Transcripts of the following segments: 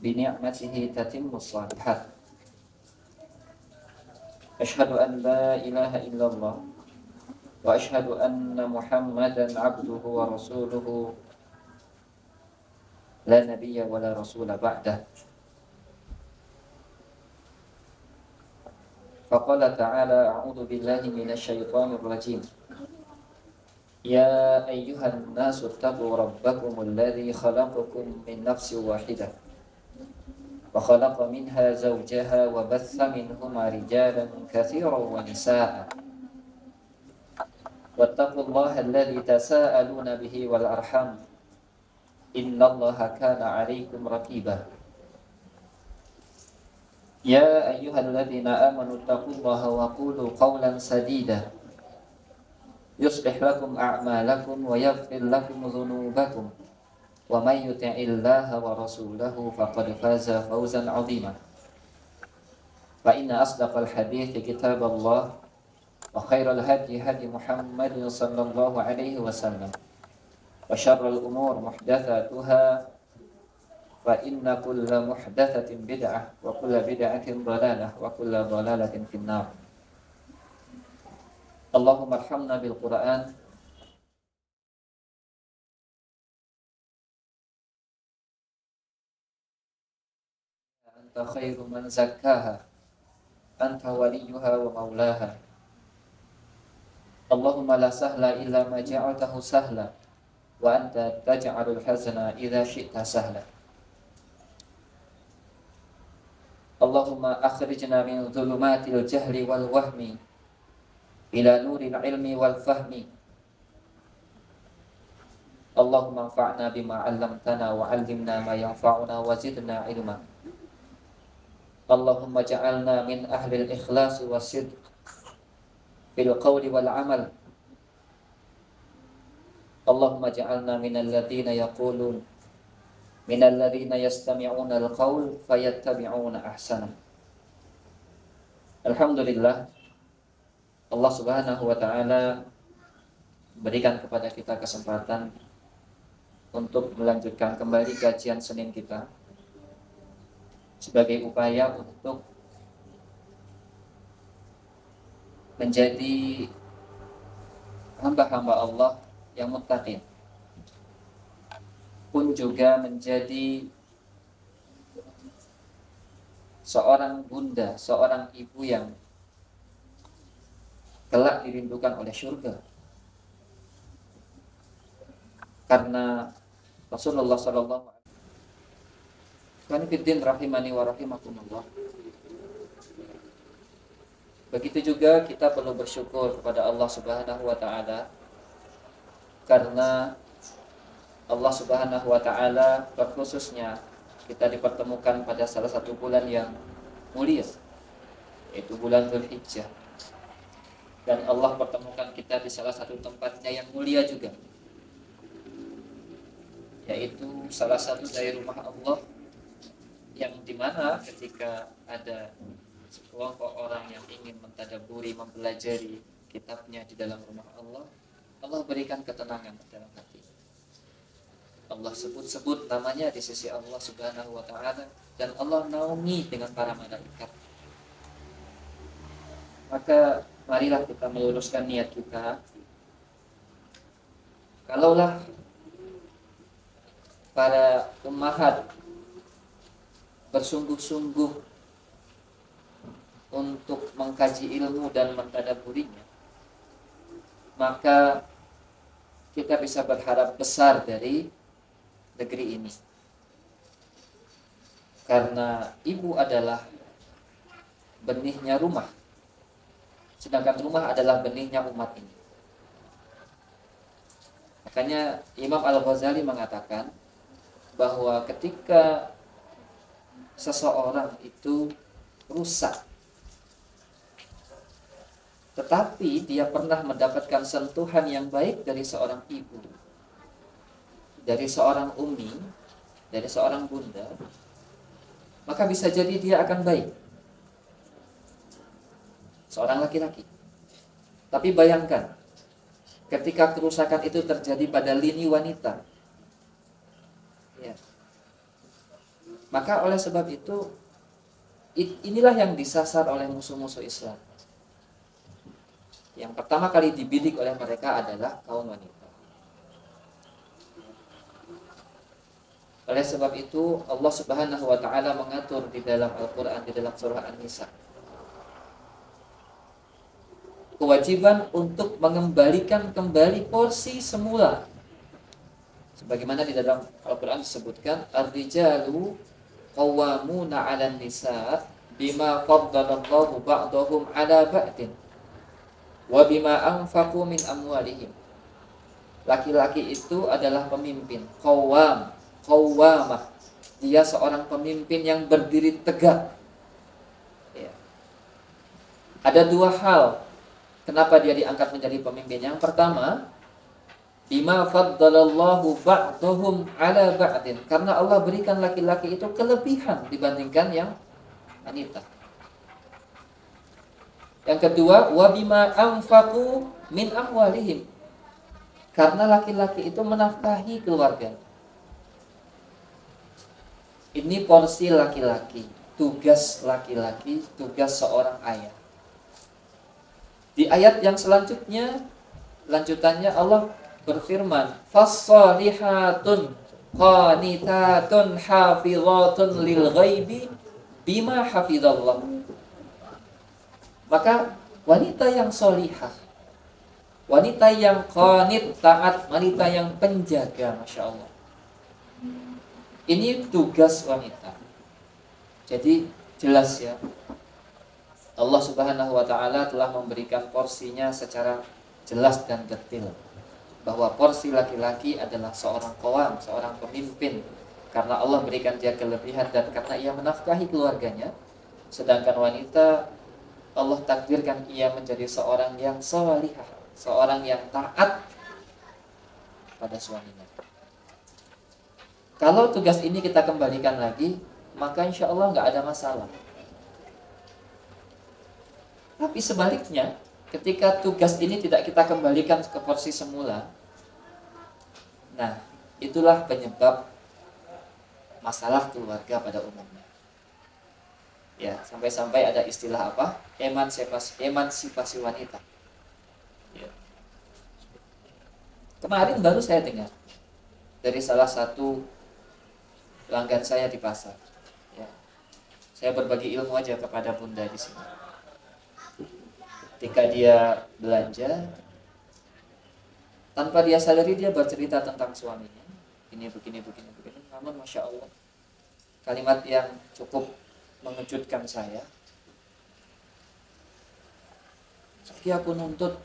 بنعمته تتم الصالحات أشهد أن لا إله إلا الله وأشهد أن محمدا عبده ورسوله لا نبي ولا رسول بعده فقال تعالى أعوذ بالله من الشيطان الرجيم يا أيها الناس اتقوا ربكم الذي خلقكم من نفس واحدة وخلق منها زوجها وبث منهما رجالا كثيرا ونساء واتقوا الله الذي تساءلون به والأرحام إن الله كان عليكم رقيبا يا أيها الذين آمنوا اتقوا الله وقولوا قولا سديدا يصلح لكم أعمالكم ويغفر لكم ذنوبكم ومن يطع الله ورسوله فقد فاز فوزا عظيما فإن أصدق الحديث كتاب الله وخير الهدي هدي محمد صلى الله عليه وسلم وشر الأمور محدثاتها فإن كل محدثة بدعة وكل بدعة ضلالة وكل ضلالة في النار اللهم ارحمنا بالقرآن أنت خير من زكاها أنت وليها ومولاها اللهم لا سهل إلا ما جعلته سهلا وأنت تجعل الحزن إذا شئت سهلا اللهم أخرجنا من ظلمات الجهل والوهم إلى نور العلم والفهم اللهم انفعنا بما علمتنا وعلمنا ما ينفعنا وزدنا علما اللهم اجعلنا من أهل الإخلاص والصدق في القول والعمل اللهم اجعلنا من الذين يقولون من الذين يستمعون القول فيتبعون أحسنه Alhamdulillah Allah Subhanahu wa taala berikan kepada kita kesempatan untuk melanjutkan kembali kajian Senin kita sebagai upaya untuk menjadi hamba-hamba Allah yang muttaqin, pun juga menjadi seorang bunda, seorang ibu yang kelak dirindukan oleh surga. Karena Rasulullah sallallahu alaihi wasallam rahimani wa rahimakumullah. Begitu juga kita perlu bersyukur kepada Allah Subhanahu wa taala karena Allah Subhanahu wa taala terkhususnya kita dipertemukan pada salah satu bulan yang mulia, yaitu bulan Dzulhijjah. Dan Allah pertemukan kita di salah satu tempatnya yang mulia juga, yaitu salah satu dari rumah Allah yang dimana ketika ada sekelompok orang yang ingin mentadaburi, mempelajari kitabnya di dalam rumah Allah, Allah berikan ketenangan dalam hati. Allah sebut-sebut namanya di sisi Allah Subhanahu wa taala dan Allah naungi dengan para malaikat. Maka marilah kita meluruskan niat kita. Kalaulah para ummahat bersungguh-sungguh untuk mengkaji ilmu dan mentadaburinya, maka kita bisa berharap besar dari negeri ini. Karena ibu adalah benihnya rumah, sedangkan rumah adalah benihnya umat ini. Makanya Imam Al-Ghazali mengatakan bahwa ketika seseorang itu rusak, tetapi dia pernah mendapatkan sentuhan yang baik dari seorang ibu, dari seorang ummi, dari seorang bunda, maka bisa jadi dia akan baik. Seorang laki-laki. Tapi bayangkan, ketika kerusakan itu terjadi pada lini wanita, ya, Maka oleh sebab itu inilah yang disasar oleh musuh-musuh Islam. Yang pertama kali dibidik oleh mereka adalah kaum wanita. Oleh sebab itu Allah Subhanahu wa taala mengatur di dalam Al-Qur'an, di dalam surah An-Nisa, kewajiban untuk mengembalikan kembali porsi semula. Sebagaimana di dalam Al-Qur'an disebutkan, ar-rijalu qawwamuna 'alan nisa bima faddalallahu ba'dahum 'ala ba'din wa bima anfaqu min amwalihim. Laki-laki itu adalah pemimpin, qawwamah. Dia seorang pemimpin yang berdiri tegak. Ya. Ada dua hal kenapa dia diangkat menjadi pemimpin. Yang pertama, bima faddalallahu ba'dahum 'ala ba'din. Karena Allah berikan laki-laki itu kelebihan dibandingkan yang wanita. Yang kedua, wa bima anfaqu min amwalihim. Karena laki-laki itu menafkahi keluarga. Ini porsi laki-laki, tugas laki-laki, tugas seorang ayah. Di ayat yang selanjutnya, lanjutannya Allah berfirman, fas-shalihatun qanitatun hafizatun lil ghaibi bima hafizallah. Maka wanita yang solihah, wanita yang qanit, taat, wanita yang penjaga, Masya Allah, ini tugas wanita. Jadi jelas ya, Allah Subhanahu wa ta'ala telah memberikan porsinya secara jelas dan detail, bahwa porsi laki-laki adalah seorang qawam, seorang pemimpin, karena Allah berikan dia kelebihan dan karena ia menafkahi keluarganya. Sedangkan wanita, Allah takdirkan ia menjadi seorang yang salihah, seorang yang taat pada suaminya. Kalau tugas ini kita kembalikan lagi, maka insya Allah nggak ada masalah. Tapi sebaliknya, ketika tugas ini tidak kita kembalikan ke porsi semula, nah itulah penyebab masalah keluarga pada umumnya. Ya, sampai-sampai ada istilah apa? Emansipasi wanita. Ya. Kemarin baru saya dengar dari salah satu pelanggan saya di pasar. Ya. Saya berbagi ilmu aja kepada bunda di sini. Ketika dia belanja, tanpa dia sadari dia bercerita tentang suaminya. Ini begini. Namun Masya Allah, kalimat yang cukup mengejutkan saya. Saya aku nuntut,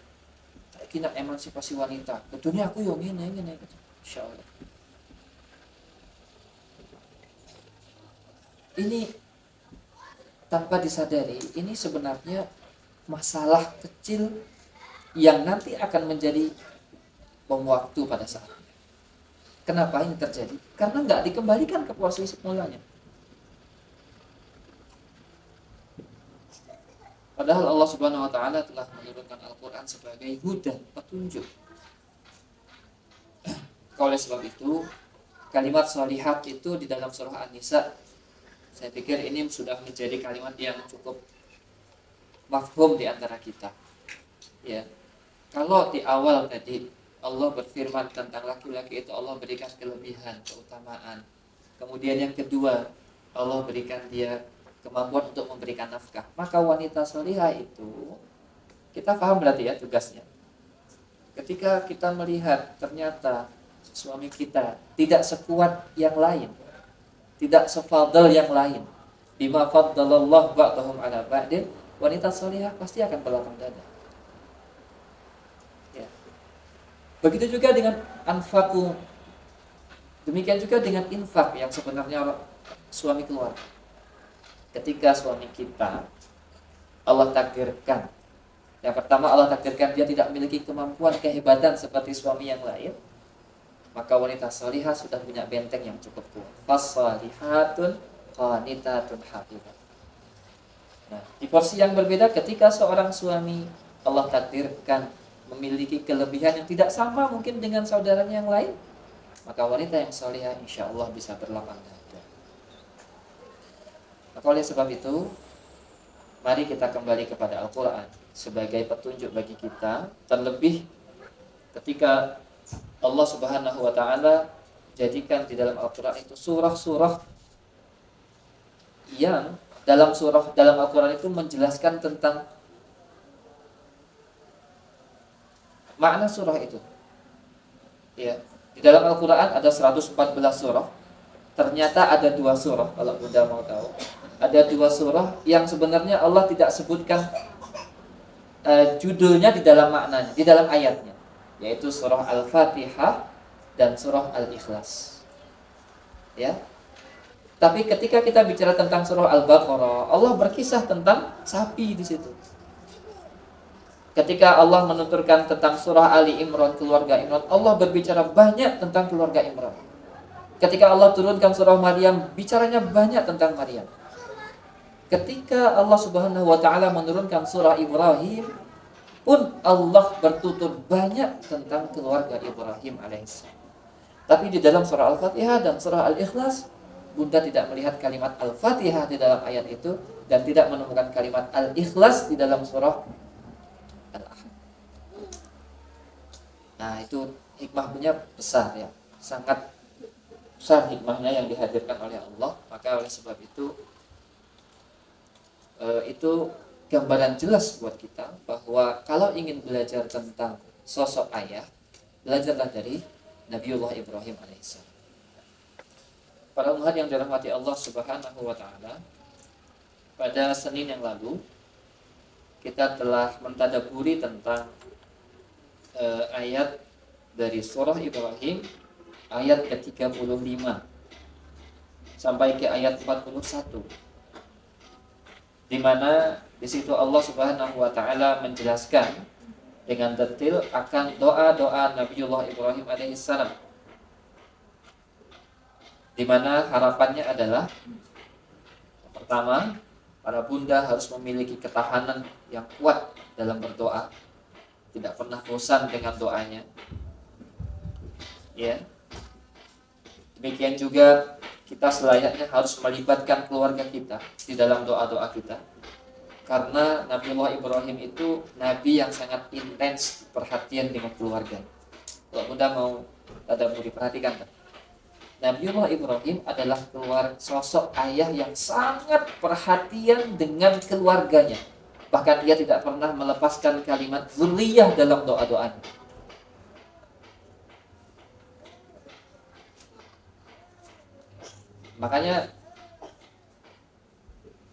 saya kira emansipasi wanita. Betulnya aku yang ini. Masya Allah. Ini tanpa disadari, ini sebenarnya masalah kecil yang nanti akan menjadi bom waktu pada saatnya. Kenapa ini terjadi? Karena nggak dikembalikan ke porsi semulanya. Padahal Allah Subhanahu wa taala telah menurunkan Al-Qur'an sebagai hudan, petunjuk. Oleh sebab itu, kalimat sholihat itu di dalam surah An-Nisa, saya pikir ini sudah menjadi kalimat yang cukup mafhum di antara kita. Ya. Kalau di awal tadi Allah berfirman tentang laki-laki itu Allah berikan kelebihan, keutamaan. Kemudian yang kedua, Allah berikan dia kemampuan untuk memberikan nafkah. Maka wanita salihah itu, kita paham berarti ya tugasnya. Ketika kita melihat ternyata suami kita tidak sekuat yang lain, tidak sefadl yang lain, bima faddalallahu ba'dahum 'ala ba'din, wanita salihah pasti akan berlapang dada. Ya. Begitu juga dengan anfaku. Demikian juga dengan infak yang sebenarnya suami keluarga. Ketika suami kita Allah takdirkan, yang pertama Allah takdirkan dia tidak memiliki kemampuan, kehebatan seperti suami yang lain, maka wanita salihah sudah punya benteng yang cukup kuat. Fas-shalihatun qanitatun hafizah. Nah, di porsi yang berbeda ketika seorang suami Allah takdirkan memiliki kelebihan yang tidak sama mungkin dengan saudaranya yang lain, maka wanita yang salihah insya Allah bisa berlapang dada. Maka oleh sebab itu, mari kita kembali kepada Al-Quran sebagai petunjuk bagi kita, terlebih ketika Allah Subhanahu wa Ta'ala jadikan di dalam Al-Quran itu surah-surah yang dalam Al-Quran itu menjelaskan tentang makna surah itu. Ya, di dalam Al-Quran ada 114 surah. Ternyata ada 2 surah, kalau Bunda mau tahu. Ada 2 surah yang sebenarnya Allah tidak sebutkan judulnya di dalam maknanya, di dalam ayatnya, yaitu surah Al-Fatihah dan surah Al-Ikhlas. Ya. Tapi ketika kita bicara tentang surah Al-Baqarah, Allah berkisah tentang sapi di situ. Ketika Allah menuturkan tentang surah Ali Imran, keluarga Imran, Allah berbicara banyak tentang keluarga Imran. Ketika Allah turunkan surah Maryam, bicaranya banyak tentang Maryam. Ketika Allah Subhanahu wa Ta'ala menurunkan surah Ibrahim, pun Allah bertutur banyak tentang keluarga Ibrahim alaihissalam. Tapi di dalam surah Al-Fatihah dan surah Al-Ikhlas, Bunda tidak melihat kalimat Al-Fatihah di dalam ayat itu, dan tidak menemukan kalimat Al-Ikhlas di dalam surah Al-Ahad. Nah, itu hikmahnya besar ya, sangat besar hikmahnya yang dihadirkan oleh Allah. Maka oleh sebab itu gambaran jelas buat kita bahwa kalau ingin belajar tentang sosok ayah, belajarlah dari Nabiullah Ibrahim alaihissalam. Para umat yang dirahmati Allah Subhanahu wa Ta'ala, pada Senin yang lalu kita telah mentadaburi tentang ayat dari surah Ibrahim, ayat ke-35 sampai ke ayat 41, di mana di situ Allah Subhanahu wa Ta'ala menjelaskan dengan detail akan doa-doa Nabiullah Ibrahim alaihissalam, di mana harapannya adalah pertama, para bunda harus memiliki ketahanan yang kuat dalam berdoa, tidak pernah bosan dengan doanya. Ya. Demikian juga kita selayaknya harus melibatkan keluarga kita di dalam doa-doa kita. Karena Nabiullah Ibrahim itu nabi yang sangat intens perhatian dengan keluarga. Kalau bunda mau tadabbur, perhatikan kan? Nabiullah Ibrahim adalah sosok ayah yang sangat perhatian dengan keluarganya. Bahkan dia tidak pernah melepaskan kalimat dzurriyyah dalam doa-doanya. Makanya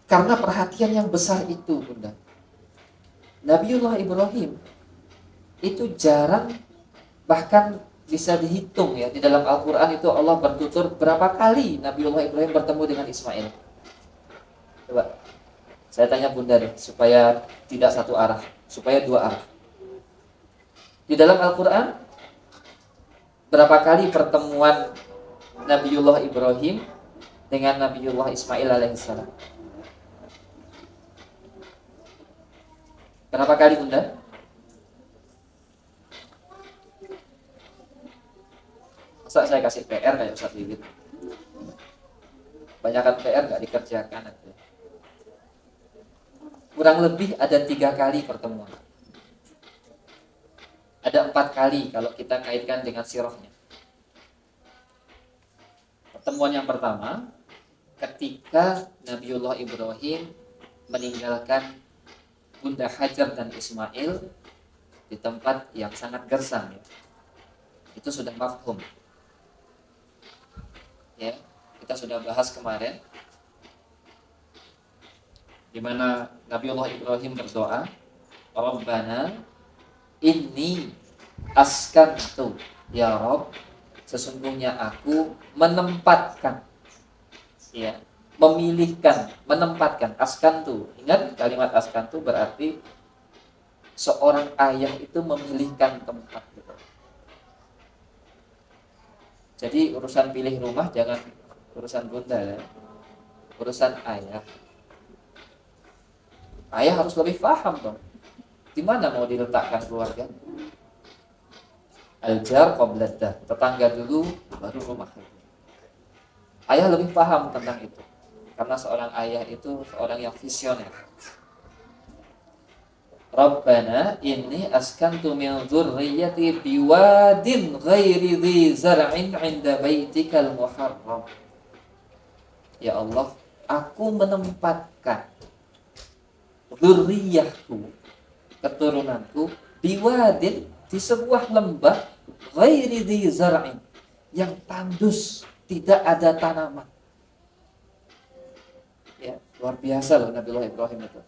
karena perhatian yang besar itu, bunda, Nabiullah Ibrahim itu jarang, bahkan bisa dihitung ya, di dalam Al-Quran itu Allah bertutur berapa kali Nabiullah Ibrahim bertemu dengan Ismail. Coba saya tanya bunda deh, supaya tidak satu arah, supaya dua arah. Di dalam Al-Quran berapa kali pertemuan Nabiullah Ibrahim dengan Nabiullah Ismail alaihissalam? Berapa kali bunda? Masa saya kasih PR kayak Ustaz Wiwit? Banyakan PR gak dikerjakan aja. Kurang lebih ada 3 kali pertemuan. Ada 4 kali kalau kita kaitkan dengan sirahnya. Pertemuan yang pertama, ketika Nabiullah Ibrahim meninggalkan Bunda Hajar dan Ismail di tempat yang sangat gersang ya. Itu sudah mafhum. Ya, kita sudah bahas kemarin di mana Nabiullah Ibrahim berdoa, Rabbana inni askantu, ya Rabb, sesungguhnya aku menempatkan, ya, memilihkan, menempatkan. Askantu, ingat kalimat askantu berarti seorang ayah itu memilihkan tempat. Jadi urusan pilih rumah jangan urusan bunda ya. Urusan ayah. Ayah harus lebih paham dong, di mana mau diletakkan keluarga. Al-jar qabla dar, tetangga dulu baru rumah. Ayah lebih paham tentang itu. Karena seorang ayah itu seorang yang visioner. Rabbana inni askantu min dzurriyyati biwadin ghairi dzi zar'in 'inda baitikal muharram. Ya Allah, aku menempatkan dzurriyyahku, keturunanku, biwadin, di sebuah lembah, ghairi dzi zar'in, yang tandus, tidak ada tanaman. Ya, luar biasa loh Nabiullah Ibrahim itu.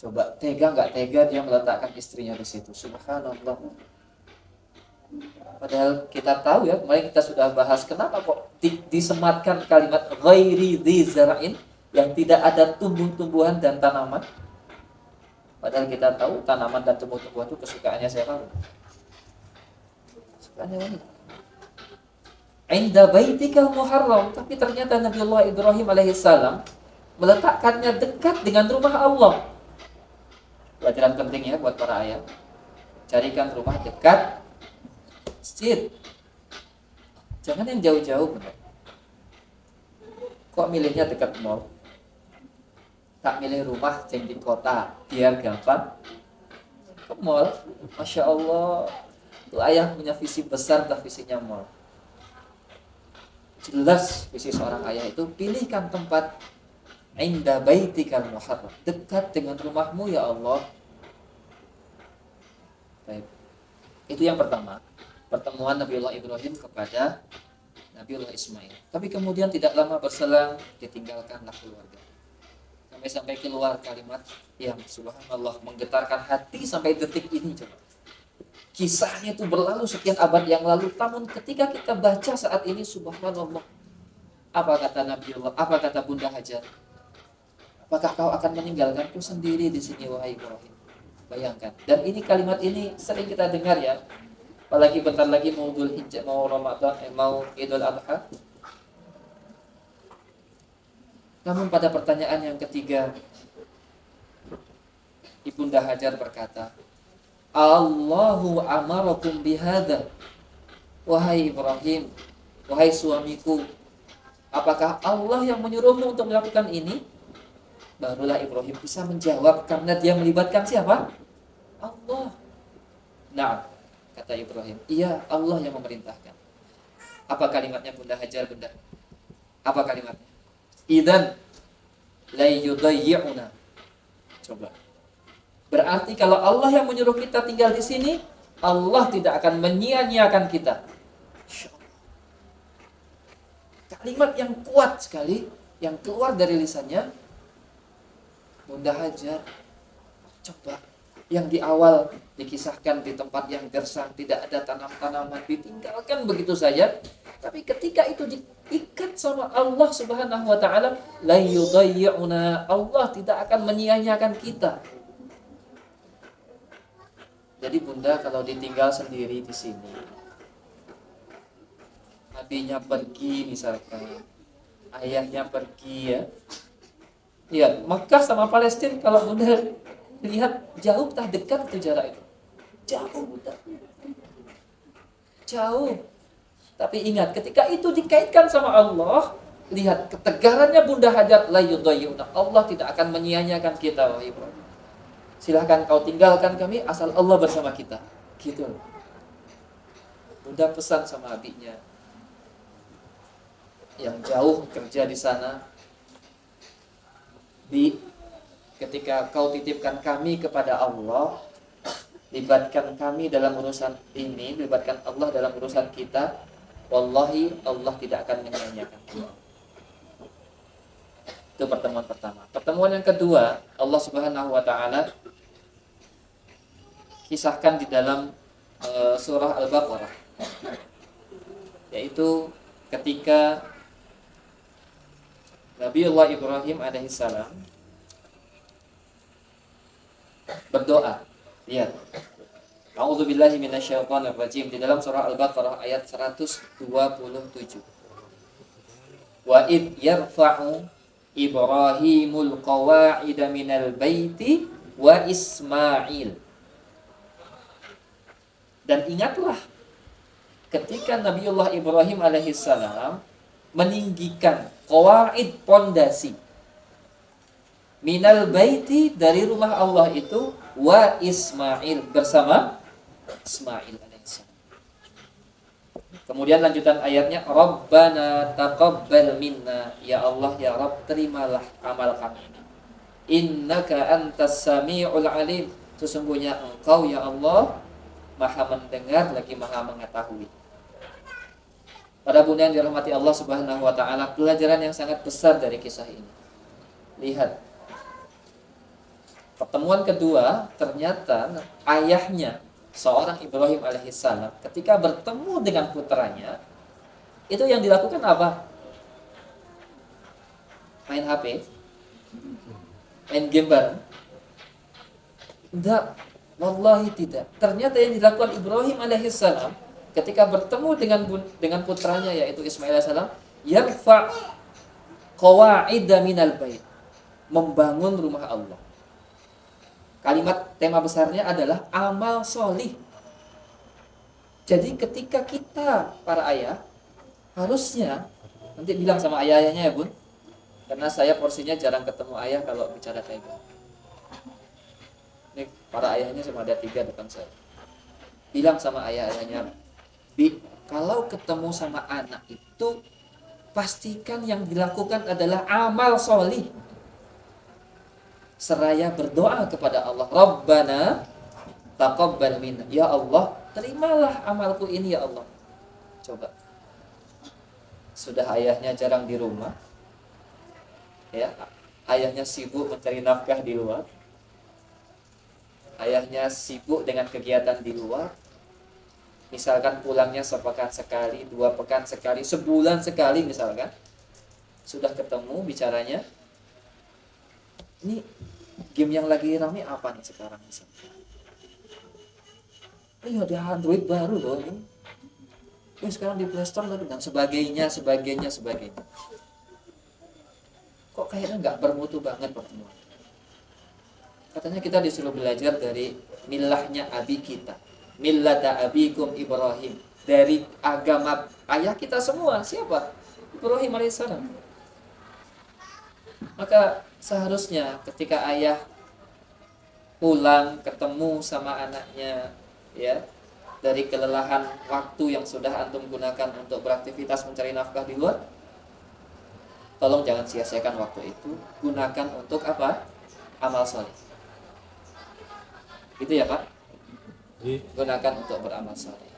Coba tega nggak tega dia meletakkan istrinya di situ. Subhanallah. Padahal kita tahu ya, kemarin kita sudah bahas kenapa kok disematkan kalimat ghairi dzi zar'in, yang tidak ada tumbuh-tumbuhan dan tanaman. Padahal kita tahu tanaman dan tumbuh-tumbuhan itu kesukaannya siapa? Kesukaannya wanita. Inda baitikal muharram, tapi ternyata Nabiullah Ibrahim alaihissalam meletakkannya dekat dengan rumah Allah. Pelajaran penting ya buat para ayah. Carikan rumah dekat masjid. Jangan yang jauh-jauh. Kok milihnya dekat mall? Tak milih rumah yang di kota biar gampang ke mall. Masya Allah, tuh ayah punya visi besar dan visinya mall. Jelas visi seorang ayah itu, pilihkan tempat inda baitikal muharram, dekat dengan rumahmu ya Allah. Baik. Itu yang pertama, pertemuan Nabiullah Ibrahim kepada Nabiullah Ismail. Tapi kemudian tidak lama berselang ditinggalkanlah keluarga. Sampai keluar kalimat yang subhanallah menggetarkan hati sampai detik ini. Coba. Kisahnya itu berlalu sekian abad yang lalu, namun ketika kita baca saat ini subhanallah, apa kata Nabiullah, apa kata Bunda Hajar? Apakah kau akan meninggalkanku sendiri di sini wahai Ibrahim? Bayangkan. Dan ini kalimat ini sering kita dengar ya. Apalagi bentar lagi mau Idul Hijjah, mau Ramadan, mau Idul Adha. Namun pada pertanyaan yang ketiga, Ibunda Hajar berkata, Allahu amarakum bihadza. Wahai Ibrahim, wahai suamiku, apakah Allah yang menyuruhmu untuk melakukan ini? Barulah Ibrahim bisa menjawab, karena dia melibatkan siapa? Allah. Nah, kata Ibrahim, iya, Allah yang memerintahkan. Apa kalimatnya Bunda Hajar, Bunda? Apa kalimatnya? Idzan la yudayyi'una. Coba. Berarti kalau Allah yang menyuruh kita tinggal di sini, Allah tidak akan menyia-nyiakan kita. Kalimat yang kuat sekali yang keluar dari lisannya Bunda Hajar. Coba, yang di awal dikisahkan di tempat yang gersang, tidak ada tanam-tanaman, ditinggalkan begitu saja. Tapi ketika itu diikat sama Allah Subhanahu wa taala, la yudayyi'una, Allah tidak akan menyia-nyiakan kita. Jadi Bunda kalau ditinggal sendiri di sini, abinya pergi misalkan, ayahnya pergi ya. Lihat, Makkah sama Palestina kalau Bunda lihat jauh tak dekat itu jarak itu. Jauh Bunda. Jauh. Tapi ingat, ketika itu dikaitkan sama Allah, lihat ketegarannya Bunda Hajar, la yudayyi'una, Allah tidak akan menyia-nyiakan kita wahai Ibrahim. Silahkan kau tinggalkan kami asal Allah bersama kita. Gitu. Bunda pesan sama abinya yang jauh kerja di sana, ketika kau titipkan kami kepada Allah, libatkan kami dalam urusan ini, libatkan Allah dalam urusan kita, wallahi Allah tidak akan menyia-nyiakan kita. Itu pertemuan pertama. Pertemuan yang kedua, Allah Subhanahu wa taala kisahkan di dalam surah Al-Baqarah, yaitu ketika Nabiullah Ibrahim alaihissalam berdoa. Lihat, A'udzubillahi minasyaitonirrajim, di dalam surah Al-Baqarah ayat 127. Wa id yarfa'u Ibrahimul qawa'ida minal baiti wa Ismail. Dan ingatlah ketika Nabiullah Ibrahim alaihissalam meninggikan qawaid pondasi minal baiti dari rumah Allah itu wa Ismail bersama Ismail alaihissalam. Kemudian lanjutan ayatnya Rabbana taqabbal minna, ya Allah ya Rabb terimalah amal kami ini. Innaka antas sami'ul alim, sesungguhnya Engkau ya Allah Maha mendengar lagi Maha mengetahui. Para bunda yang dirahmati Allah Subhanahu wa taala, pelajaran yang sangat besar dari kisah ini. Lihat. Pertemuan kedua, ternyata ayahnya seorang Ibrahim alaihissalam ketika bertemu dengan putranya, itu yang dilakukan apa? Main HP? Main game bareng? Tidak, wallahi tidak. Ternyata yang dilakukan Ibrahim alaihissalam ketika bertemu dengan putranya yaitu Ismail alaihissalam, yarfa qawaida minal bait, membangun rumah Allah. Kalimat tema besarnya adalah amal solih. Jadi ketika kita para ayah harusnya nanti bilang sama ayah-ayahnya ya bun, karena saya porsinya jarang ketemu ayah kalau bicara kayak gitu. Ini para ayahnya cuma ada 3 depan saya. Bilang sama ayah-ayahnya, kalau ketemu sama anak itu pastikan yang dilakukan adalah amal solih. Seraya berdoa kepada Allah, Rabbana taqabbal minna, ya Allah terimalah amalku ini ya Allah. Coba, sudah ayahnya jarang di rumah, ya, ayahnya sibuk mencari nafkah di luar, ayahnya sibuk dengan kegiatan di luar. Misalkan pulangnya sepekan sekali, 2 pekan sekali, sebulan sekali misalkan. Sudah ketemu bicaranya, ini game yang lagi rame apa nih sekarang misalkan? Ini ada Android baru loh ini. Ini sekarang di Play Store dan sebagainya. Kok kayaknya nggak bermutu banget pertemuan. Katanya kita disuruh belajar dari milahnya abi kita. Millata abikum Ibrahim, dari agama ayah kita semua. Siapa? Ibrahim alaihissalam. Maka seharusnya ketika ayah pulang ketemu sama anaknya, ya, dari kelelahan waktu yang sudah antum gunakan untuk beraktivitas mencari nafkah di luar, tolong jangan sia-siakan waktu itu, gunakan untuk apa? Amal soleh. Gitu ya Pak? Gunakan untuk beramal soleh.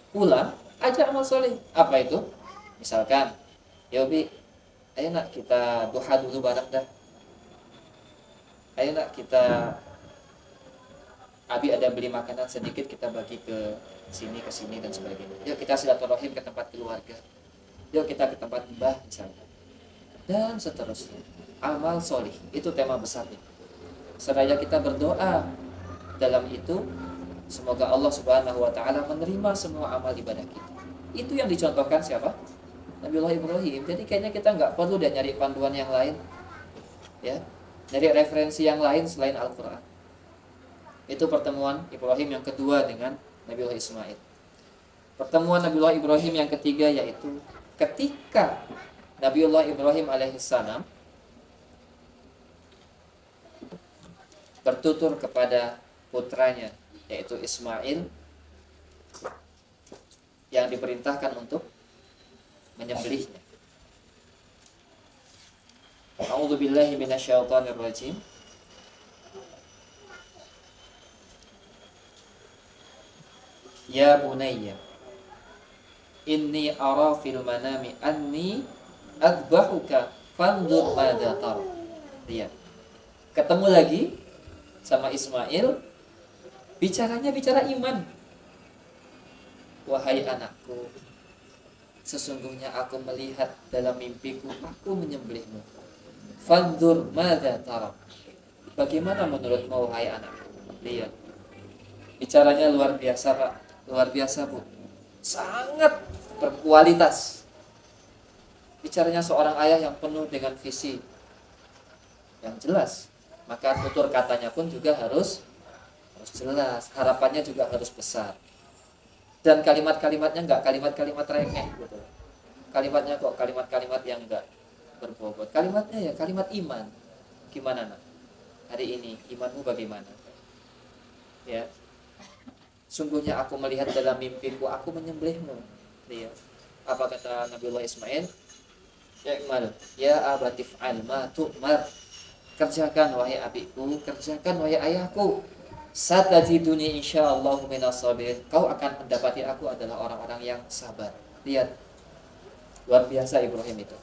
Pulang, ajak amal soleh. Apa itu? Misalkan, Yobi, ayo nak kita duha dulu bareng dah. Ayo nak kita, Abi ada beli makanan sedikit, kita bagi ke sini dan sebagainya. Yuk kita silaturahim ke tempat keluarga. Yuk kita ke tempat mbah misalnya. Dan seterusnya. Amal soleh, itu tema besarnya. Seraya kita berdoa dalam itu, semoga Allah Subhanahu wa taala menerima semua amal ibadah kita. Itu yang dicontohkan siapa? Nabiullah Ibrahim. Jadi kayaknya kita nggak perlu dan nyari panduan yang lain, ya, nyari referensi yang lain selain Al-Quran. Itu pertemuan Ibrahim yang kedua dengan Nabiullah Ismail. Pertemuan Nabiullah Ibrahim yang ketiga yaitu ketika Nabiullah Ibrahim alaihissalam bertutur kepada putranya yaitu Ismail yang diperintahkan untuk menyembelihnya. A'udzubillahi minasyaitonirrajim. Ya bunayya, inni ara fil manami anni adbahuka fanzur madza tara. Lihat. Ketemu lagi sama Ismail, bicaranya bicara iman. Wahai anakku, sesungguhnya aku melihat dalam mimpiku aku menyembelihmu. Fanzur madza tara. Bagaimana menurutmu wahai anakku? Lihat. Bicaranya luar biasa, Pak. Luar biasa, Bu. Sangat berkualitas. Bicaranya seorang ayah yang penuh dengan visi yang jelas. Maka tutur katanya pun juga harus jelas. Harapannya juga harus besar. Dan kalimat-kalimatnya enggak kalimat-kalimat rengeh gitu. kalimatnya kok kalimat-kalimat yang enggak berbobot. Kalimatnya ya kalimat iman. Gimana nak? Hari ini imanmu bagaimana? Ya. Sungguhnya aku melihat dalam mimpiku aku menyembelihmu. Ya. Apa kata Nabiullah Ismail? Ya'mal ya abatif alma tu'mar. Kerjakan wahai abiku, kerjakan wahai ayahku. Satajiduni insyaallah minas sabirin. Kau akan mendapati aku adalah orang-orang yang sabar. Lihat. Luar biasa Ibrahim itu.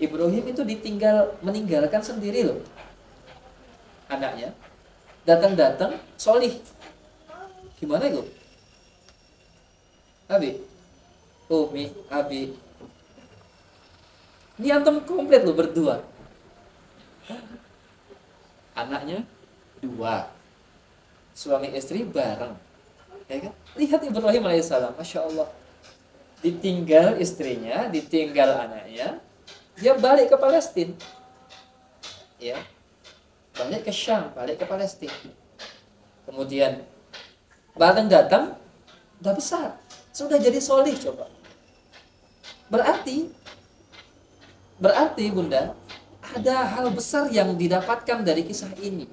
Ibrahim itu meninggalkan sendiri loh anaknya. Datang-datang solih. Gimana itu? Abi, Umi, Abi. Ini antum komplit loh berdua. Anaknya 2. Suami istri bareng. Ya kan? Lihat Ibrahim alaihissalam, Masya Allah. Ditinggal istrinya, ditinggal anaknya. Dia balik ke Palestina. Ya. Balik ke Syam, balik ke Palestina. Kemudian bareng datang udah besar. Sudah jadi solih coba. Berarti Bunda, ada hal besar yang didapatkan dari kisah ini.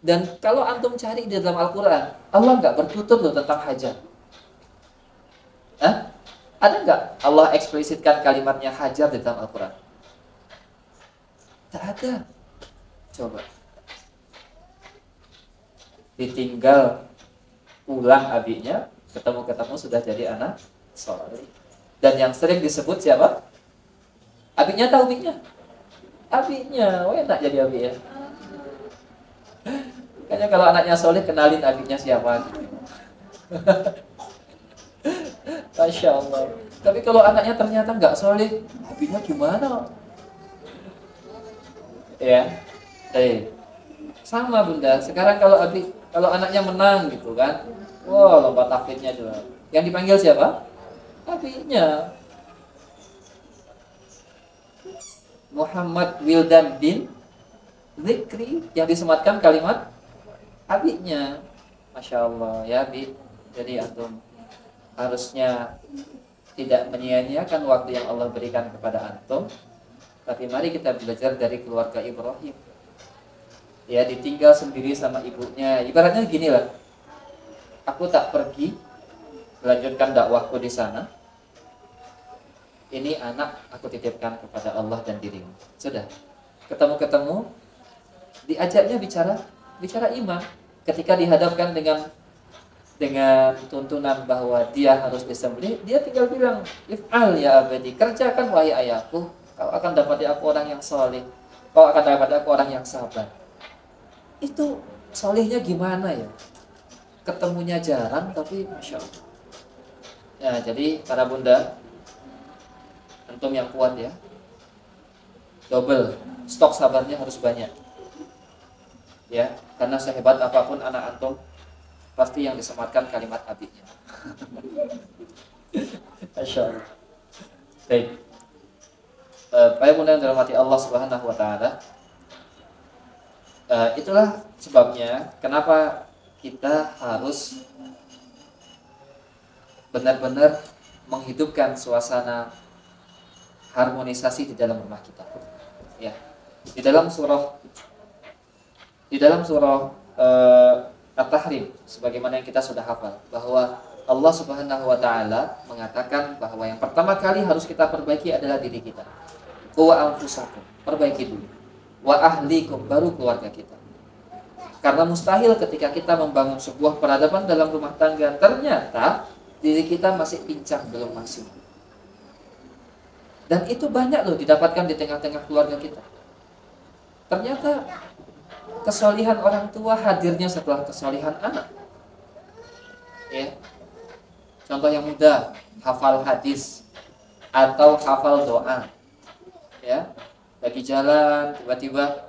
Dan kalau antum cari di dalam Al-Quran, Allah nggak bertutur loh tentang Hajar. Hah? Ada nggak Allah eksplisitkan kalimatnya Hajar di dalam Al-Quran? Tak ada. Coba. Ditinggal pulang abinya, ketemu sudah jadi anak soleh. Dan yang sering disebut siapa? Abinya tahu abinya? Abinya, enak jadi abi ya. Kayaknya kalau anaknya soleh kenalin abinya siapa gitu. Masya Allah. Tapi kalau anaknya ternyata nggak soleh, abinya gimana? Ya, sama Bunda. Sekarang kalau anaknya menang gitu kan, wah lomba tahfidznya juga. Yang dipanggil siapa? Abinya. Muhammad Wildan bin Zikri, yang disematkan kalimat abinya. Masya Allah ya Abi. Jadi antum harusnya tidak menyia-nyiakan waktu yang Allah berikan kepada antum. Tapi mari kita belajar dari keluarga Ibrahim. Ya, ditinggal sendiri sama ibunya. Ibaratnya gini lah. Aku tak pergi melanjutkan dakwahku di sana. Ini anak aku titipkan kepada Allah dan dirimu. Sudah. Ketemu, diajaknya bicara iman. Ketika dihadapkan dengan tuntunan bahwa dia harus disembelih, dia tinggal bilang, "If'al ya abadi, kerjakan wahai ayahku, kau akan dapati aku orang yang saleh. Kau akan dapati aku orang yang sabar." Itu salehnya gimana ya? Ketemunya jarang tapi Masya Allah. Ya, jadi para bunda, antum yang kuat ya. Double, stok sabarnya harus banyak. Ya, karena sehebat apapun anak antum, pasti yang disematkan kalimat abinya. Masya Allah. Baik. Para bunda yang dirahmati Allah Subhanahu wa taala. Itulah sebabnya kenapa kita harus benar-benar menghidupkan suasana harmonisasi di dalam rumah kita. Ya. Di dalam surah At-Tahrim, sebagaimana yang kita sudah hafal, bahwa Allah Subhanahu wa taala mengatakan bahwa yang pertama kali harus kita perbaiki adalah diri kita. Wa anfusakum, perbaiki dulu. Wa ahlikum, baru keluarga kita. Karena mustahil ketika kita membangun sebuah peradaban dalam rumah tangga, ternyata diri kita masih pincang, belum maksimal. Dan itu banyak loh didapatkan di tengah-tengah keluarga kita. Ternyata kesolihan orang tua hadirnya setelah kesolihan anak. Ya. Contoh yang mudah, hafal hadis atau hafal doa. Ya. Lagi jalan tiba-tiba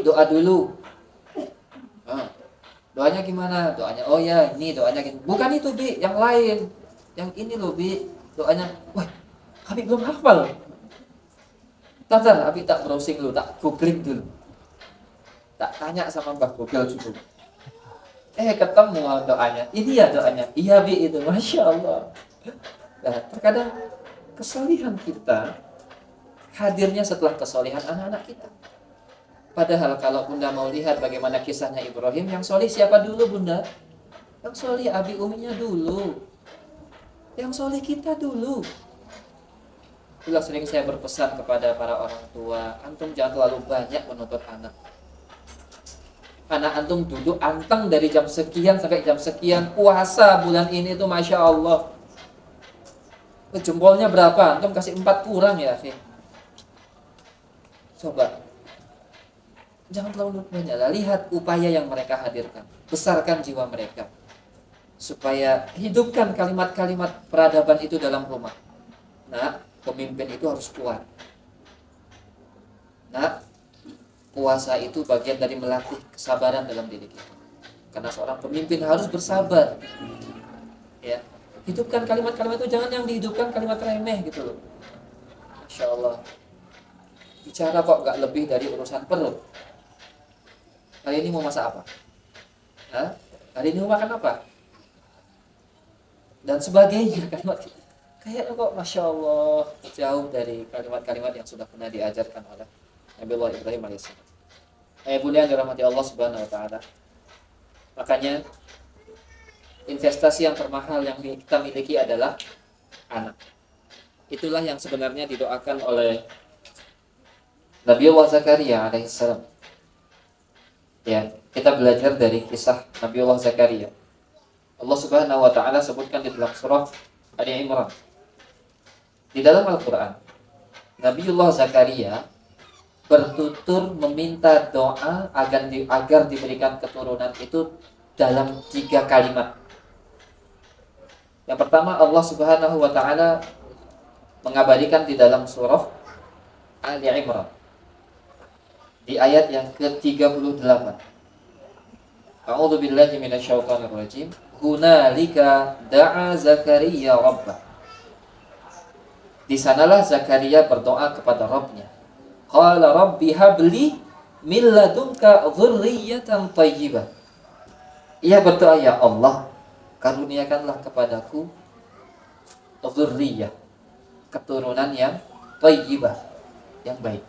doa dulu. Doanya gimana? Doanya, oh ya ini doanya gitu. Bukan itu Bi, yang lain. Yang ini loh Bi, doanya. Wah, Abi belum hafal. Tar, Abi tak browsing dulu, tak googling dulu. Tak tanya sama Mbah Google dulu. Ketemu doanya. Ini ya doanya. Iya Bi itu, Masya Allah. Nah, terkadang kesolihan kita hadirnya setelah kesolihan anak-anak kita. Padahal kalau Bunda mau lihat bagaimana kisahnya Ibrahim, yang solih siapa dulu Bunda? Yang solih abi uminya dulu. Yang solih kita dulu. Itulah sering saya berpesan kepada para orang tua, antum jangan terlalu banyak menuntut anak. Anak antum duduk anteng dari jam sekian sampai jam sekian, puasa bulan ini tuh Masya Allah. Jempolnya berapa? Antum kasih 4 kurang ya, Fih? Coba. Jangan terlalu banyak lah. Lihat upaya yang mereka hadirkan. Besarkan jiwa mereka. Supaya hidupkan kalimat-kalimat peradaban itu dalam rumah. Nah, pemimpin itu harus kuat. Nah, puasa itu bagian dari melatih kesabaran dalam diri kita. Karena seorang pemimpin harus bersabar. Ya. Hidupkan kalimat-kalimat itu, jangan yang dihidupkan kalimat remeh gitu loh. Masya Allah. Bicara kok gak lebih dari urusan perut. Hari ini mau masak apa? Hah? Hari ini mau makan apa? Dan sebagainya kalimat kayaknya kok Masya Allah jauh dari kalimat-kalimat yang sudah pernah diajarkan oleh Nabi Allah Ibrahim AS. Bulan dirahmati Allah Subhanahu Wa Taala. Makanya investasi yang termahal yang kita miliki adalah anak. Itulah yang sebenarnya didoakan oleh Nabi Allah Zakaria alaihissalam. Ya, kita belajar dari kisah Nabi Allah Zakaria. Allah Subhanahu Wa Taala sebutkan di dalam surah Ali Imran. Di dalam Al-Quran, Nabiullah Zakaria bertutur meminta doa agar diberikan keturunan itu dalam 3 kalimat. Yang pertama, Allah Subhanahu Wa Taala mengabadikan di dalam surah Ali Imran di ayat yang ke-38. A'udzu billahi minasyaitonir rajim. Hunalika da'a Zakaria rabbah. Di sanalah Zakaria berdoa kepada Rabb-Nya. Qala rabbi habli min ladunka dzurriyyatan thayyibah. Ia berdoa, ya Allah, karuniakanlah kepadaku dzurriyyah, keturunan yang thayyibah, yang baik.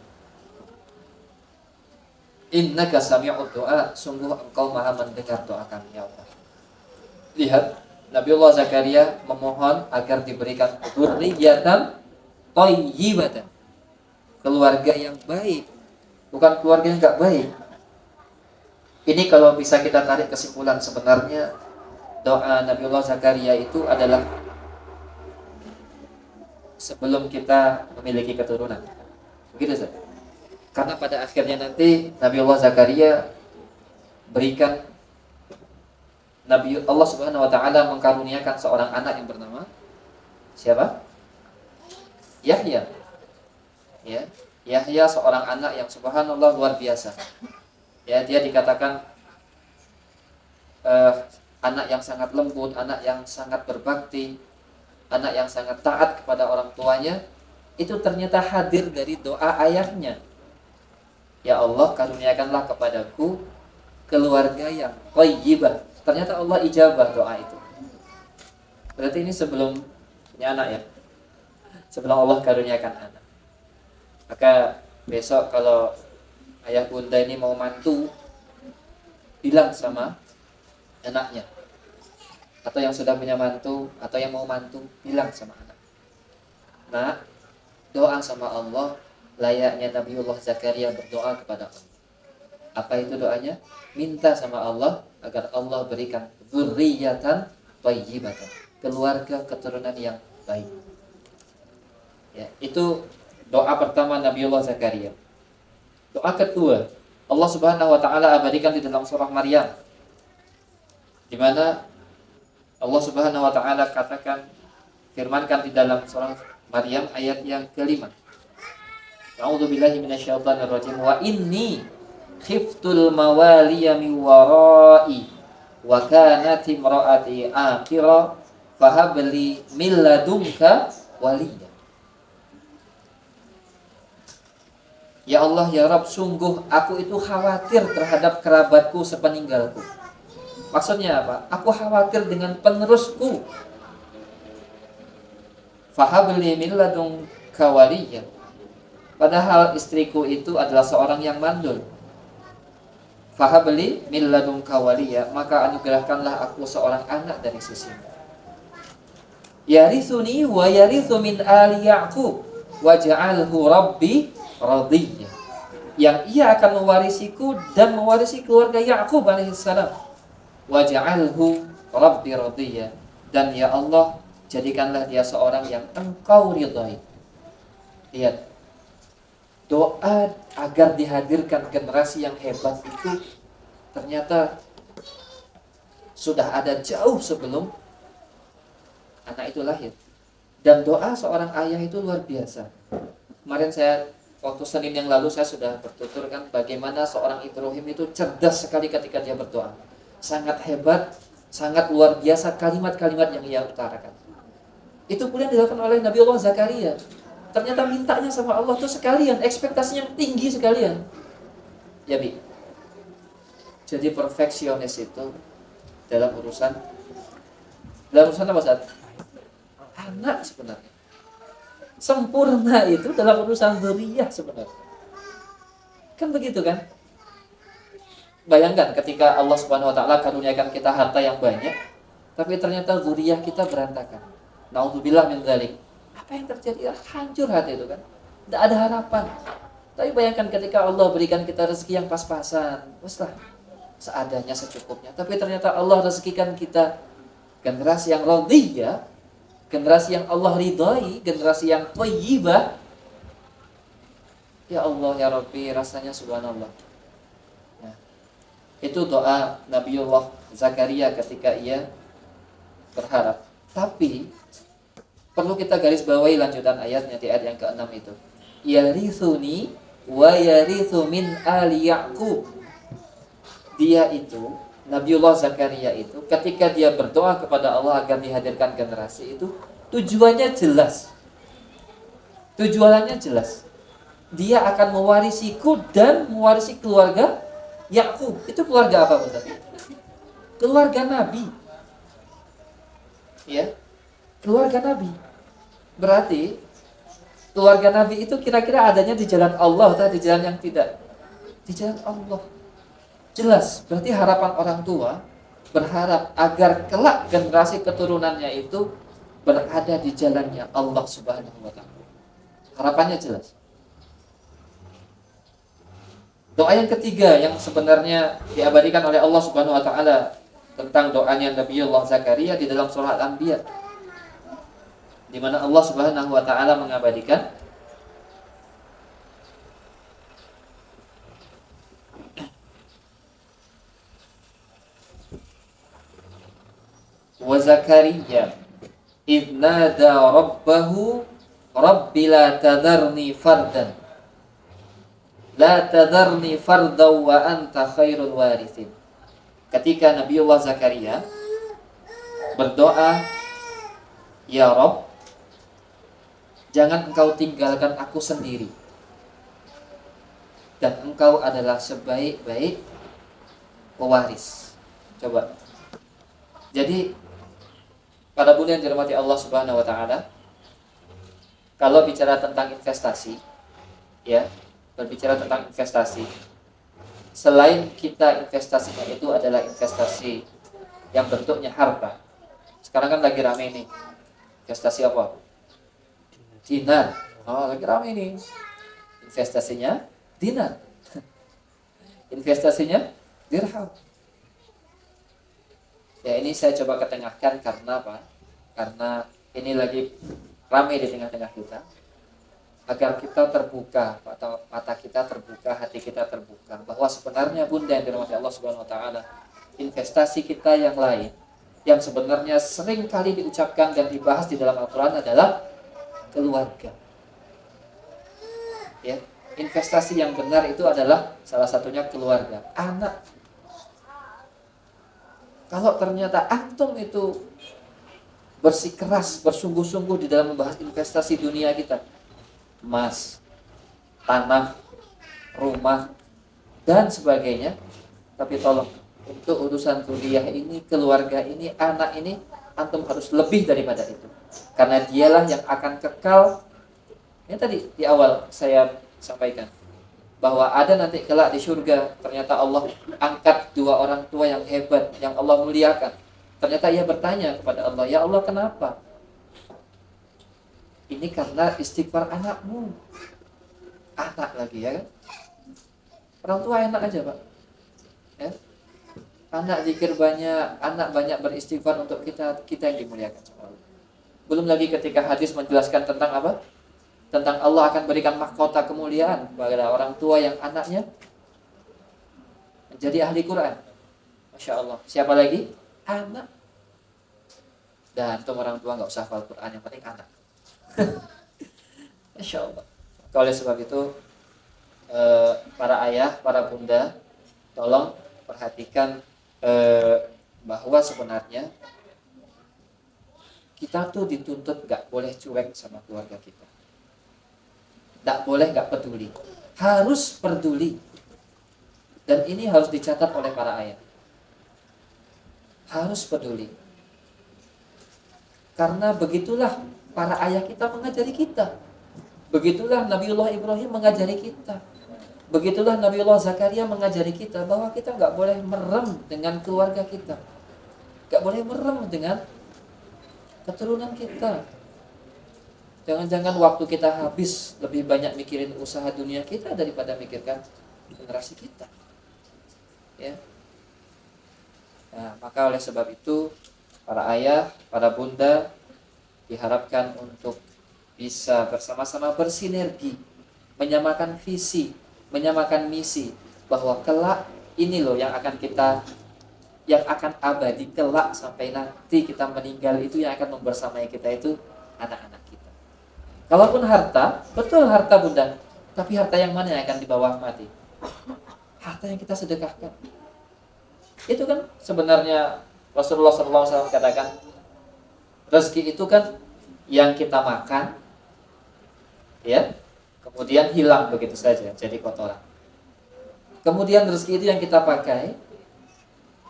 Innaka sami'ud du'a, sungguh engkau maha mendengar doa kami ya Allah. Lihat, Nabiullah Zakaria memohon agar diberikan dzurriyyatan thayyibatan, keluarga yang baik, bukan keluarga yang enggak baik. Ini kalau bisa kita tarik kesimpulan, sebenarnya doa Nabiullah Zakaria itu adalah sebelum kita memiliki keturunan. Begitu saja. Karena pada akhirnya nanti Nabiullah Zakaria berikan, Nabi Allah Subhanahu Wa Taala mengkaruniakan seorang anak yang bernama siapa? Yahya. Ya, Yahya seorang anak yang subhanallah luar biasa. Ya, dia dikatakan anak yang sangat lembut, anak yang sangat berbakti, anak yang sangat taat kepada orang tuanya. Itu ternyata hadir dari doa ayahnya. Ya Allah, karuniakanlah kepadaku keluarga yang thayyibah. Ternyata Allah ijabah doa itu. Berarti ini sebelum punya anak ya. Sebelum Allah karuniakan anak. Maka besok kalau ayah bunda ini mau mantu, bilang sama anaknya. Atau yang sudah punya mantu, atau yang mau mantu, bilang sama anak. Nah, doa sama Allah layaknya Nabiullah Zakaria berdoa kepada Allah. Apa itu doanya? Minta sama Allah agar Allah berikan dzurriyyatan thayyibatan, keluarga keturunan yang baik. Ya, itu doa pertama Nabiullah Zakaria. Doa kedua, Allah Subhanahu Wa Taala abadikan di dalam surah Maryam, di mana Allah Subhanahu Wa Taala katakan, firmankan di dalam surah Maryam ayat yang ke-5. A'udzu billahi minasyaitonir rajim. Wa inni khiftul mawaliya min wara'i wa kanat imraati aqira fahabli min ladunka waliya. Ya Allah, ya Rabb, sungguh aku itu khawatir terhadap kerabatku sepeninggalku. Maksudnya apa? Aku khawatir dengan penerusku. fahabli min ladunka waliyya. Padahal istriku itu adalah seorang yang mandul. Fahabli min ladunka waliyya, maka anugerahkanlah aku seorang anak dari sisimu. Yarithuni wa yarithu min ali Ya'qub waj'alhu rabbi radiyya. Yang ia akan mewarisiku dan mewarisi keluarga Ya'qub alaihissalam. Waj'alhu rabbi radiyya, dan ya Allah, jadikanlah dia seorang yang engkau ridhai. Lihat, doa agar dihadirkan generasi yang hebat itu ternyata sudah ada jauh sebelum anak itu lahir. Dan doa seorang ayah itu luar biasa. Kemarin waktu Senin yang lalu saya sudah bertuturkan bagaimana seorang Ibrahim itu cerdas sekali ketika dia berdoa. Sangat hebat, sangat luar biasa kalimat-kalimat yang ia utarakan. Itu pun yang dilakukan oleh Nabi Allah Zakaria. Ternyata mintanya sama Allah tuh sekalian, ekspektasinya tinggi sekalian. Ya Bi. Jadi perfeksionis itu dalam urusan apa saat? Anak sebenarnya. Sempurna itu dalam urusan dzurriyyah sebenarnya. Kan begitu kan? Bayangkan ketika Allah Subhanahu wa taala karuniakan kita harta yang banyak, tapi ternyata dzurriyyah kita berantakan. Naudzubillah min dzalik. Apa yang terjadi? Hancur hati itu kan. Tidak ada harapan. Tapi bayangkan ketika Allah berikan kita rezeki yang pas-pasan, weslah, seadanya, secukupnya. Tapi ternyata Allah rezekikan kita generasi yang radiyah, generasi yang Allah ridhai, generasi yang thayyibah. Ya Allah ya Rabbi, rasanya subhanallah. Ya. Itu doa Nabiullah Zakaria ketika ia berharap. Tapi perlu kita garis bawahi lanjutan ayatnya di ayat yang ke-6 itu. Yarithuni wa yarithu min ali Ya'qub. Dia itu, Nabiullah Zakaria itu, ketika dia berdoa kepada Allah agar dihadirkan generasi itu, tujuannya jelas. Tujuannya jelas. Dia akan mewarisiku dan mewarisi keluarga Ya'qub. Itu keluarga apa betul? Keluarga Nabi. Ya, keluarga Nabi. Berarti keluarga Nabi itu kira-kira adanya di jalan Allah atau di jalan yang tidak? Di jalan Allah. Jelas, berarti harapan orang tua berharap agar kelak generasi keturunannya itu berada di jalannya Allah Subhanahu wa taala. Harapannya jelas. Doa yang ketiga yang sebenarnya diabadikan oleh Allah Subhanahu wa taala tentang doanya Nabiullah Zakaria di dalam surah Al-Anbiya, di mana Allah Subhanahu wa taala mengabadikan wa Zakaria idh nada rabbahu rabbi la tadharni fardan wa anta khairul warithin. Ketika Nabiullah Zakaria berdoa, ya Rabb, jangan engkau tinggalkan aku sendiri, dan engkau adalah sebaik-baik pewaris. Coba. Jadi pada bulan yang dirahmati Allah Subhanahu wa taala, kalau bicara tentang investasi, ya, berbicara tentang investasi, selain kita investasinya itu adalah investasi yang bentuknya harta. Sekarang kan lagi rame nih. Investasi apa? Dinar. Oh, lagi rame nih. Investasinya dinar. Investasinya dirham. Ya, ini saya coba ketengahkan karena apa? Karena ini lagi ramai di tengah-tengah kita. Agar kita terbuka, atau mata kita terbuka, hati kita terbuka, bahwa sebenarnya bunda yang dirahmati Allah Subhanahu wa taala, investasi kita yang lain yang sebenarnya sering kali diucapkan dan dibahas di dalam Al-Qur'an adalah keluarga. Ya, investasi yang benar itu adalah salah satunya keluarga, anak. Kalau ternyata antum itu bersikeras, bersungguh-sungguh di dalam membahas investasi dunia kita, emas, tanah, rumah, dan sebagainya, tapi tolong untuk urusan kuliah ini, keluarga ini, anak ini, antum harus lebih daripada itu. Karena dialah yang akan kekal. Yang tadi di awal saya sampaikan bahwa ada nanti kelak di surga, ternyata Allah angkat dua orang tua yang hebat, yang Allah muliakan. Ternyata ia bertanya kepada Allah, ya Allah, kenapa? Ini karena istighfar anakmu. Anak lagi, ya kan? Orang tua enak aja, Pak, ya? Anak zikir banyak, anak banyak beristighfar untuk kita yang dimuliakan sama Allah. Belum lagi ketika hadis menjelaskan tentang apa? Tentang Allah akan berikan mahkota kemuliaan kepada orang tua yang anaknya menjadi ahli Quran. Masya Allah. Siapa lagi? Anak. Dan untuk orang tua nggak usah hafal Quran, yang penting anak. Masya Allah. Oleh sebab itu, para ayah, para bunda, tolong perhatikan bahwa sebenarnya kita tuh dituntut nggak boleh cuek sama keluarga kita. Nggak boleh nggak peduli, harus peduli. Dan ini harus dicatat oleh para ayah. Harus peduli. Karena begitulah para ayah kita mengajari kita. Begitulah Nabiullah Ibrahim mengajari kita. Begitulah Nabiullah Zakaria mengajari kita bahwa kita nggak boleh merem dengan keluarga kita. Nggak boleh merem dengan keturunan kita. Jangan-jangan waktu kita habis lebih banyak mikirin usaha dunia kita daripada mikirkan generasi kita. Ya. Nah, maka oleh sebab itu para ayah, para bunda diharapkan untuk bisa bersama-sama bersinergi, menyamakan visi, menyamakan misi, bahwa kelak ini loh yang akan abadi kelak sampai nanti kita meninggal, itu yang akan membersamai kita itu anak-anak kita. Kalaupun harta, betul harta bunda, tapi harta yang mana yang akan dibawa mati? Harta yang kita sedekahkan. Itu kan sebenarnya Rasulullah SAW katakan, rezeki itu kan yang kita makan, ya, kemudian hilang begitu saja, jadi kotoran. Kemudian rezeki itu yang kita pakai,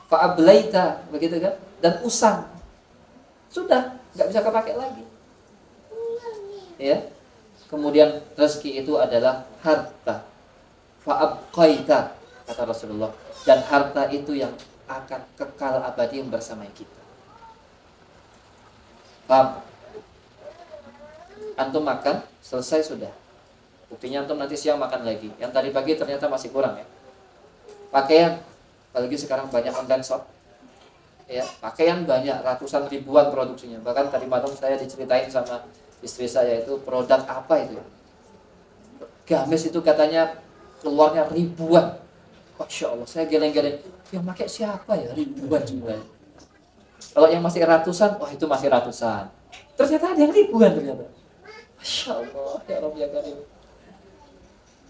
fa'ablaita, begitu kan, dan usang, sudah nggak bisa kepakai lagi. Ya, kemudian rezeki itu adalah harta, fa'abqaita, kata Rasulullah, dan harta itu yang akan kekal abadi bersama kita. Paham? Antum makan, selesai sudah. Buktinya antum nanti siang makan lagi. Yang tadi pagi ternyata masih kurang, ya. Pakaian, apalagi sekarang banyak online shop. Ya, pakaian banyak, ratusan ribuan produksinya. Bahkan tadi malam saya diceritain sama istri saya, itu produk apa itu? Gamis itu katanya keluarnya ribuan. Masya Allah, saya geleng-geleng. Yang pakai siapa ya? Ribuan semua. Kalau yang masih ratusan, wah itu masih ratusan. Ternyata ada yang ribuan ternyata. Masya Allah, ya Rabbi ya Karim.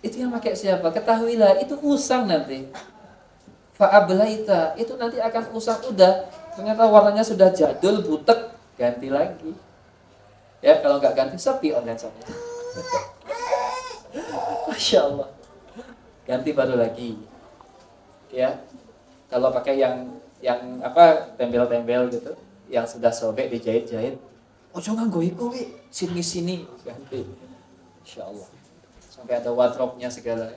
Itu yang pakai siapa? Ketahuilah, itu usang nanti. Fa'ablaita, itu nanti akan usang, udah. Ternyata warnanya sudah jadul, butek, ganti lagi. Ya, kalau nggak ganti, sepi online shopnya. Masya Allah. Ganti baru lagi. Ya, kalau pakai yang apa, tembel-tembel gitu, yang sudah sobek dijahit-jahit, oh jangan gue sini ganti. Insya Allah. Sampai ada wardrobe-nya segala.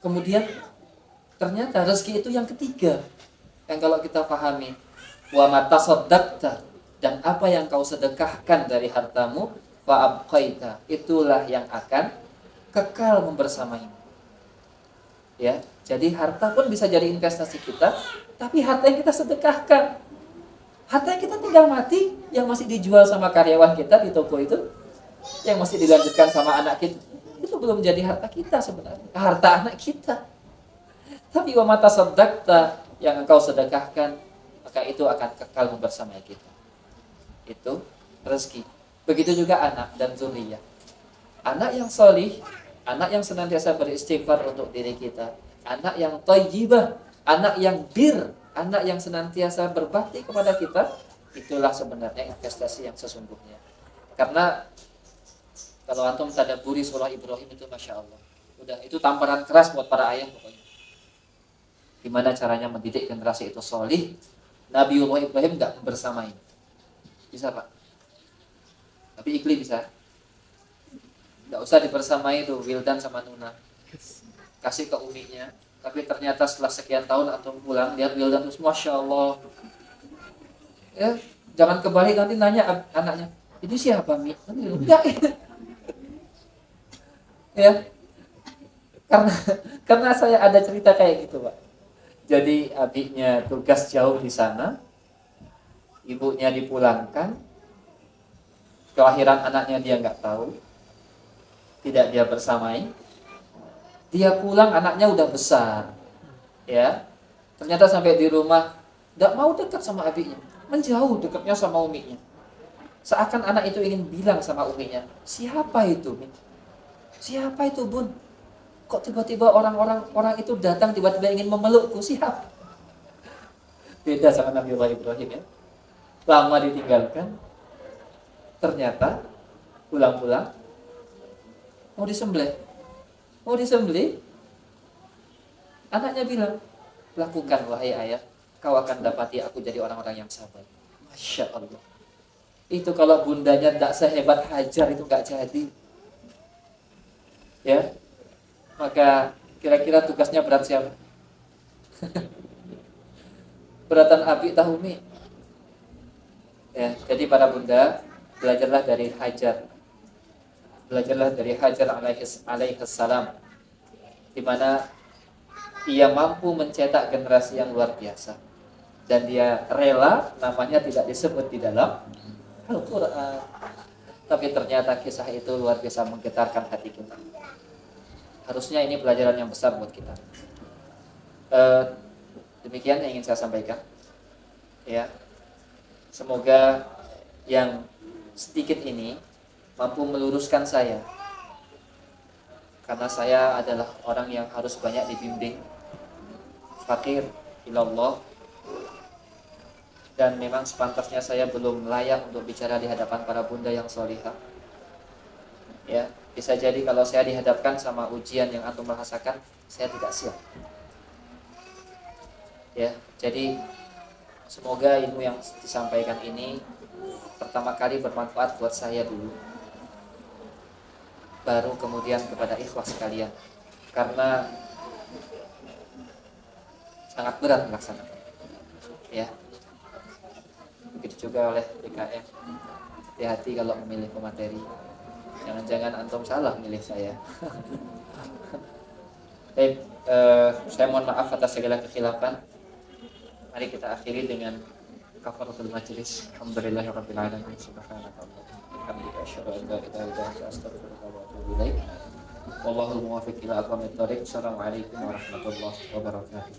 Kemudian ternyata rezeki itu yang ketiga, yang kalau kita pahami, wa mata saddaqta, dan apa yang kau sedekahkan dari hartamu, fa abqaita, itulah yang akan kekal membersamaimu. Ya, jadi harta pun bisa jadi investasi kita, tapi harta yang kita sedekahkan, harta yang kita tinggal mati, yang masih dijual sama karyawan kita di toko itu, yang masih dilanjutkan sama anak kita, itu belum jadi harta kita sebenarnya, harta anak kita. Tapi wa mata saddaqta, yang engkau sedekahkan, maka itu akan kekal membersamai kita. Itu rezeki. Begitu juga anak dan zuriyah. Anak yang solih, anak yang senantiasa beristighfar untuk diri kita, anak yang thayyibah, anak yang bir, anak yang senantiasa berbakti kepada kita, itulah sebenarnya investasi yang sesungguhnya. Karena kalau antum tadabburi surah Ibrahim itu, Masya Allah, udah, itu tamparan keras buat para ayah pokoknya. Gimana caranya mendidik generasi itu solih, Nabiullah Ibrahim nggak bersamai. Bisa Pak? Tapi Ikli bisa. Nggak usah dibersamai tuh Wildan sama Nuna. Kasih ke uminya. Tapi ternyata setelah sekian tahun atau pulang lihat Wildan terus Masya Allah. Ya, jangan kebalik nanti nanya anaknya, ini siapa Mi? Enggak. Ya, karena saya ada cerita kayak gitu Pak. Jadi adiknya tugas jauh di sana, ibunya dipulangkan, kelahiran anaknya dia nggak tahu, tidak dia bersamai. Dia pulang anaknya udah besar, ya. Ternyata sampai di rumah nggak mau dekat sama adiknya, menjauh dekatnya sama uminya. Seakan anak itu ingin bilang sama uminya, siapa itu? Siapa itu Bun? Kok tiba-tiba orang itu datang tiba-tiba ingin memelukku, siapa? Beda sama Nabiullah Ibrahim ya. Lama ditinggalkan, ternyata pulang-pulang mau disembelih. Anaknya bilang, lakukan wahai ayah, kau akan dapati aku jadi orang-orang yang sabar. Masya Allah. Itu kalau bundanya tidak sehebat Hajar itu nggak jadi. Ya, maka kira-kira tugasnya berat siapa? Beratan Abi Tahumi. Ya, jadi para bunda, belajarlah dari Hajar. Belajarlah dari Hajar alaihissalam, di mana ia mampu mencetak generasi yang luar biasa. Dan dia rela namanya tidak disebut di dalam Al-Quran. Tapi ternyata kisah itu luar biasa menggetarkan hati kita. Harusnya ini pelajaran yang besar buat kita. Demikian yang ingin saya sampaikan. Ya, semoga yang sedikit ini mampu meluruskan saya. Karena saya adalah orang yang harus banyak dibimbing. Fakir ilallah. Dan memang sepantasnya saya belum layak untuk bicara di hadapan para bunda yang solihah. Ya, bisa jadi kalau saya dihadapkan sama ujian yang antum rasakan, saya tidak siap. Ya, jadi semoga ilmu yang disampaikan ini pertama kali bermanfaat buat saya dulu, baru kemudian kepada ikhwas sekalian, karena sangat berat melaksanakan. Ya, begitu juga oleh DKM. Hati-hati kalau memilih pemateri. Jangan-jangan antum salah milih saya. Baik, saya mohon maaf atas segala kekhilafan. Mari kita akhiri dengan kafaratul majlis. Alhamdulillahirabbil alamin. Subhanallah. Alhamdulillah asyhadu an la ilaha illa anta astaghfiruka wa atubu ilaik. Wallahul muwaffiq ila aqwamit thoriq. Assalamualaikum warahmatullahi wabarakatuh.